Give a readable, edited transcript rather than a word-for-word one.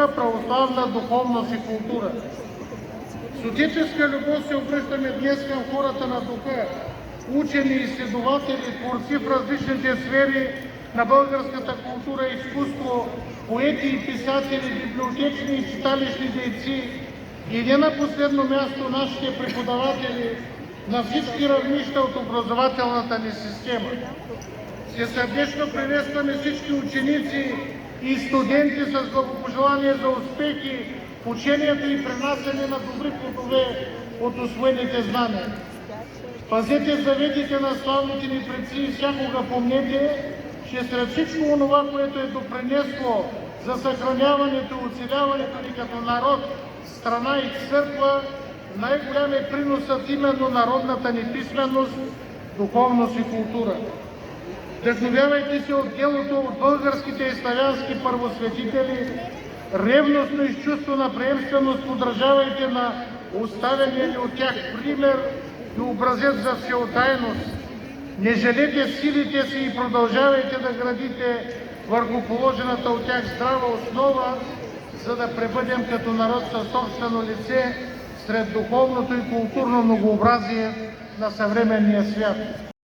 култура, православна духовност и култура. С отеческа любов се обръщаме днес към хората на духа, учени, изследователи, творци в различните сфери на българската култура и изкуство, поети и писатели, библиотечни и читалищни дейци и не на последно място нашите преподаватели на всички равнища от образователната ни система. Всесърдечно приветстваме всички ученици и студенти с благопожелание за успехи в учението и пренасене на добри плодове от усвоените знания. Пазете заветите на славните ни предци и всякога помнете, че сред всичко онова, което е допринесло за съхраняването и оцеляването ни като народ, страна и църква, най-голям е приносът именно народната ни писменост, духовност и култура. Вдъхновявайте се от делото от българските и славянски първосветители, ревностно и с чувство на приемственост подражавайте на оставения ни от тях пример и образец за всеотдайност. Не жалете силите си и продължавайте да градите върху положената от тях здрава основа, за да пребъдем като народ със собствено лице сред духовното и културно многообразие на съвременния свят.